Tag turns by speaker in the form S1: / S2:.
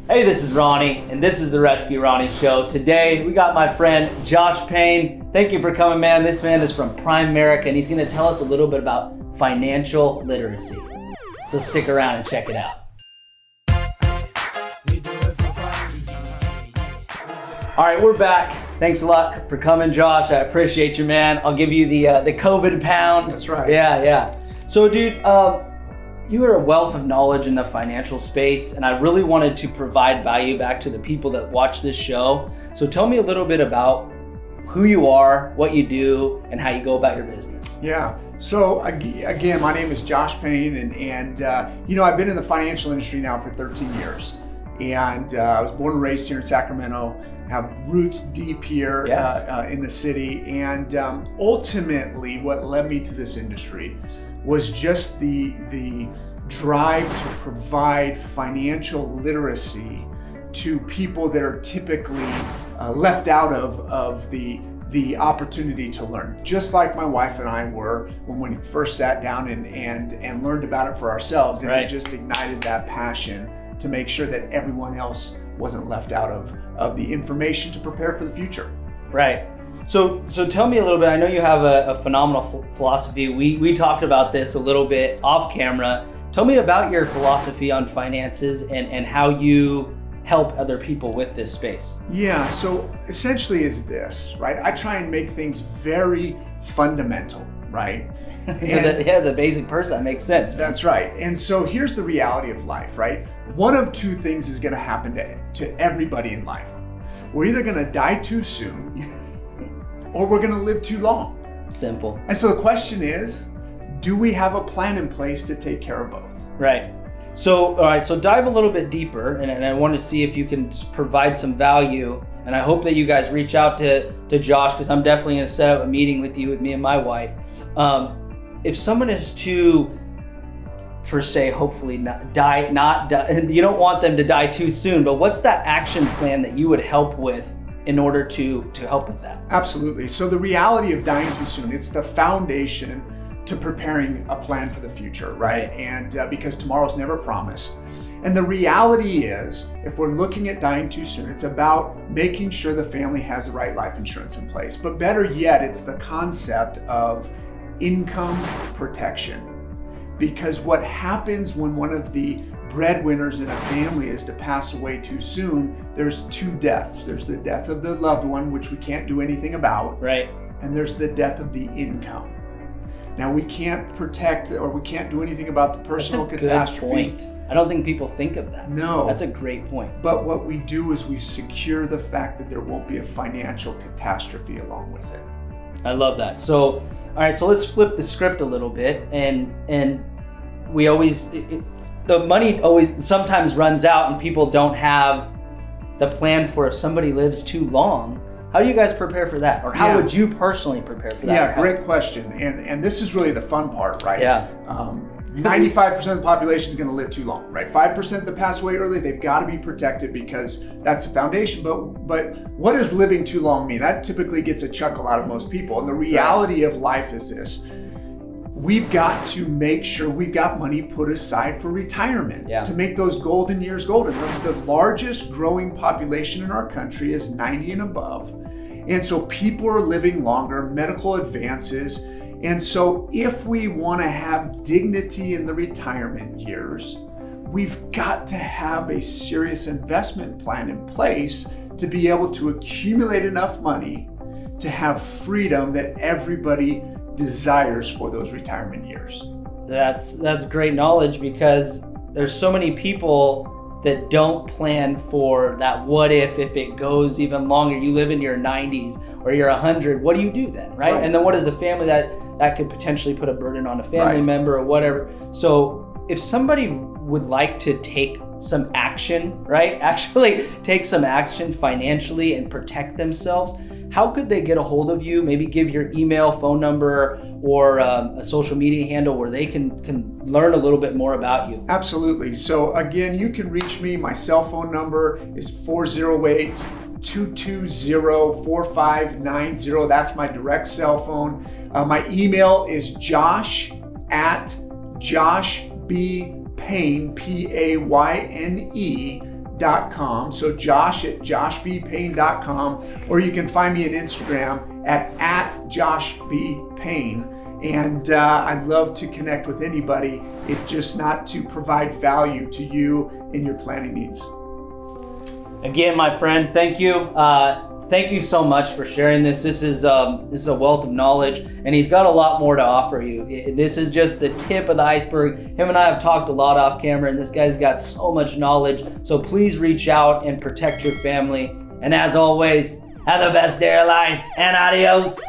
S1: Hey, this is Ronnie, and this is the Rescue Ronnie Show. Today, we got my friend Josh Payne. Thank you for coming, man. This man is from Primemerica, and he's going to tell us a little bit about financial literacy. So stick around and check it out. All right, we're back. Thanks a lot for coming, Josh. I appreciate you, man. I'll give you the COVID pound.
S2: That's right.
S1: Yeah. So, dude, you are a wealth of knowledge in the financial space, and I really wanted to provide value back to the people that watch this show. So tell me a little bit about who you are, what you do, and how you go about your business.
S2: Yeah. So again, my name is Josh Payne, and I've been in the financial industry now for 13 years. And I was born and raised here in Sacramento, have roots deep here in the city. And ultimately, what led me to this industry was just the drive to provide financial literacy to people that are typically left out of the opportunity to learn. Just like my wife and I were when we first sat down and learned about it for ourselves, and it just ignited that passion to make sure that everyone else wasn't left out of the information to prepare for the future.
S1: Right. So tell me a little bit. I know you have a phenomenal philosophy. We talked about this a little bit off camera. Tell me about your philosophy on finances and how you help other people with this space.
S2: Yeah, so essentially is this, right? I try and make things very fundamental, right?
S1: The basic person, that makes sense.
S2: That's right. And so here's the reality of life, right? One of two things is going to happen to everybody in life. We're either going to die too soon or we're going to live too long.
S1: Simple.
S2: And so the question is, do we have a plan in place to take care of both?
S1: Right. So, all right, so dive a little bit deeper, and I want to see if you can provide some value. And I hope that you guys reach out to Josh, because I'm definitely going to set up a meeting with me and my wife. If someone is to, for say, hopefully not die, you don't want them to die too soon, but what's that action plan that you would help with in order to help with that?
S2: Absolutely. So the reality of dying too soon, it's the foundation to preparing a plan for the future, right? And because tomorrow's never promised. And the reality is, if we're looking at dying too soon, it's about making sure the family has the right life insurance in place. But better yet, it's the concept of income protection. Because what happens when one of the breadwinners in a family is to pass away too soon, there's two deaths. There's the death of the loved one, which we can't do anything about.
S1: Right.
S2: And there's the death of the income. Now, we can't protect or we can't do anything about the personal catastrophe.
S1: Good point. I don't think people think of that.
S2: No.
S1: That's a great point.
S2: But what we do is we secure the fact that there won't be a financial catastrophe along with it.
S1: I love that. So, all right, so let's flip the script a little bit. And we always, the money always sometimes runs out and people don't have the plan for if somebody lives too long. How do you guys prepare for that? Or how would you personally prepare for that?
S2: Yeah, great question. And this is really the fun part, right?
S1: Yeah.
S2: 95% of the population is going to live too long, right? 5% that pass away early, they've got to be protected because that's the foundation. But what does living too long mean? That typically gets a chuckle out of most people. And the reality of life is this. We've got to make sure we've got money put aside for retirement to make those golden years golden. The largest growing population in our country is 90 and above. And so people are living longer, medical advances. And so if we want to have dignity in the retirement years, we've got to have a serious investment plan in place to be able to accumulate enough money to have freedom that everybody desires for those retirement years.
S1: That's great knowledge, because there's so many people that don't plan for that what if it goes even longer. You live in your 90s or you're 100, what do you do then, right? And then what is the family that could potentially put a burden on a family member or whatever. So if somebody would like to take some action, right? Actually take some action financially and protect themselves, how could they get a hold of you? Maybe give your email, phone number, or a social media handle where they can learn a little bit more about you.
S2: Absolutely. So again, you can reach me. My cell phone number is 408-220-4590. That's my direct cell phone. My email is josh@joshbpayne, Payne, joshpayne.com. So Josh at joshbpayne.com, or you can find me on Instagram at joshbpayne. And I'd love to connect with anybody, if just not to provide value to you in your planning needs.
S1: Again, my friend, thank you. Thank you so much for sharing this. This is a wealth of knowledge, and he's got a lot more to offer you. This is just the tip of the iceberg. Him and I have talked a lot off camera, and this guy's got so much knowledge. So please reach out and protect your family. And as always, have the best day of life, and adios.